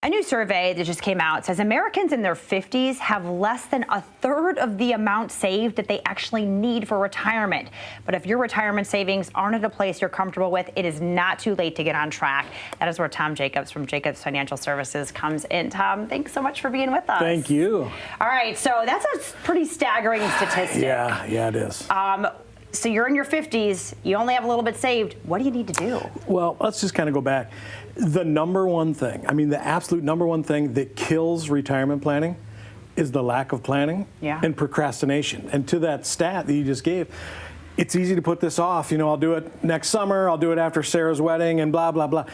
A new survey that just came out says Americans in their 50s have less than a third of the amount saved that they actually need for retirement. But if your retirement savings aren't at a place you're comfortable with, it is not too late to get on track. That is where Tom Jacobs from Jacobs Financial Services comes in. Tom, thanks so much for being with us. Thank you. All right, so that's a pretty staggering statistic. Yeah, it is. So you're in your 50s, you only have a little bit saved. What do you need to do? Well, let's just kind of go back. The number one thing, the absolute number one thing that kills retirement planning is the lack of planning and procrastination. And to that stat that you just gave, it's easy to put this off. I'll do it next summer, I'll do it after Sarah's wedding and blah, blah, blah.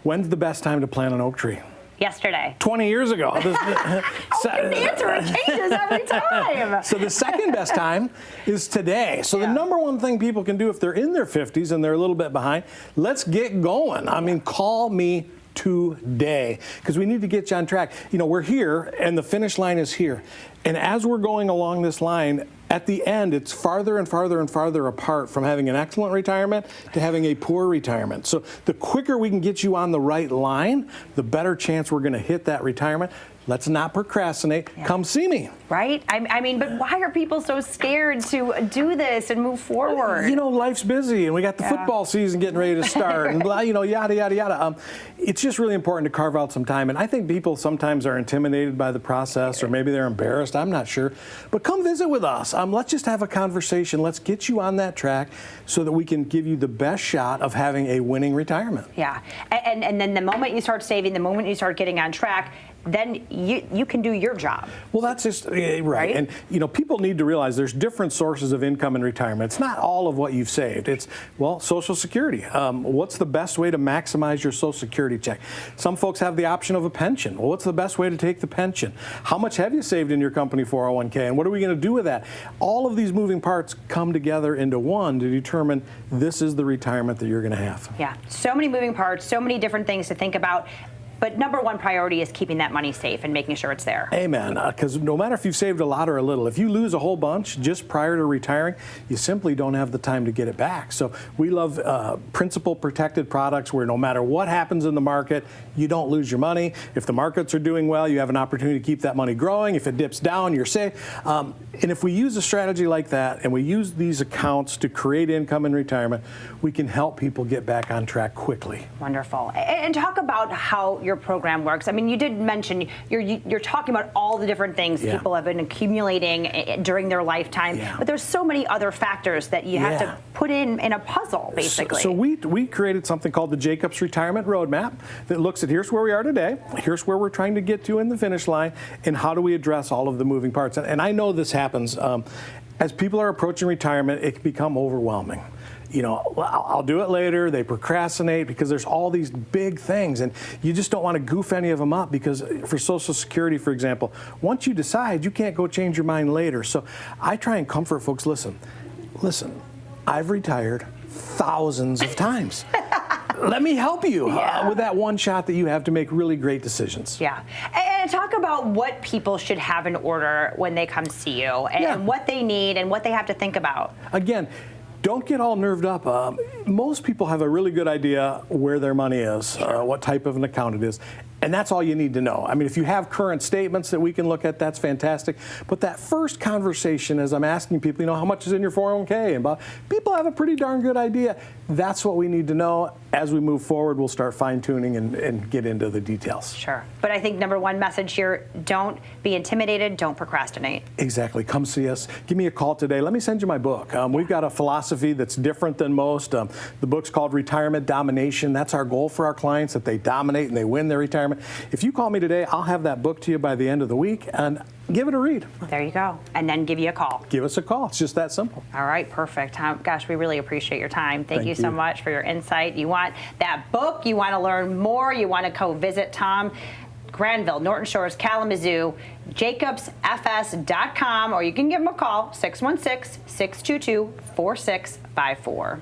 When's the best time to plant an oak tree? Yesterday. 20 years ago. The answer changes every time. So the second best time is today. So the number one thing people can do if they're in their 50s and they're a little bit behind, let's get going. Call me today because we need to get you on track. We're here and the finish line is here. And as we're going along this line, at the end, it's farther and farther and farther apart from having an excellent retirement to having a poor retirement. So the quicker we can get you on the right line, the better chance we're going to hit that retirement. Let's not procrastinate. Come see me. Right? But why are people so scared to do this and move forward? Life's busy and we got the football season getting ready to start and blah, yada, yada, yada. It's just really important to carve out some time. And I think people sometimes are intimidated by the process or maybe they're embarrassed. I'm not sure. But come visit with us. Let's just have a conversation. Let's get you on that track so that we can give you the best shot of having a winning retirement. Yeah. And then the moment you start saving, the moment you start getting on track, then you can do your job. Well, that's just right. And people need to realize there's different sources of income in retirement. It's not all of what you've saved. It's Social Security. What's the best way to maximize your Social Security check? Some folks have the option of a pension. Well, what's the best way to take the pension? How much have you saved in your company 401k? And what are we going to do with that? All of these moving parts come together into one to determine this is the retirement that you're going to have. Yeah. So many moving parts, so many different things to think about. But number one priority is keeping that money safe and making sure it's there. Amen. Because no matter if you've saved a lot or a little, if you lose a whole bunch just prior to retiring, you simply don't have the time to get it back. So we love principal protected products where no matter what happens in the market, you don't lose your money. If the markets are doing well, you have an opportunity to keep that money growing. If it dips down, you're safe. And if we use a strategy like that and we use these accounts to create income in retirement, we can help people get back on track quickly. Wonderful. And talk about how your program works. You did mention you're talking about all the different things people have been accumulating during their lifetime, but there's so many other factors that you have to put in a puzzle, basically. So we created something called the Jacobs Retirement Roadmap that looks at here's where we are today, here's where we're trying to get to in the finish line, and how do we address all of the moving parts. And I know this happens. As people are approaching retirement, it can become overwhelming. I'll do it later. They procrastinate because there's all these big things and you just don't want to goof any of them up because for Social Security, for example, once you decide, you can't go change your mind later. So I try and comfort folks. Listen, I've retired thousands of times. Let me help you with that one shot that you have to make really great decisions. Yeah. And talk about what people should have in order when they come see you and what they need and what they have to think about. Again, don't get all nerved up. Most people have a really good idea where their money is, what type of an account it is. And that's all you need to know. If you have current statements that we can look at, that's fantastic. But that first conversation, as I'm asking people, how much is in your 401k? And people have a pretty darn good idea. That's what we need to know. As we move forward, we'll start fine-tuning and get into the details. Sure. But I think number one message here, don't be intimidated, don't procrastinate. Exactly. Come see us. Give me a call today. Let me send you my book. We've got a philosophy that's different than most. The book's called Retirement Domination. That's our goal for our clients, that they dominate and they win their retirement. If you call me today, I'll have that book to you by the end of the week and give it a read. There you go. And then give you a call. Give us a call. It's just that simple. All right, perfect. Gosh, we really appreciate your time. Thank you so much for your insight. You want that book, you want to learn more, you want to go visit Tom, Granville, Norton Shores, Kalamazoo, jacobsfs.com, or you can give him a call, 616-622-4654.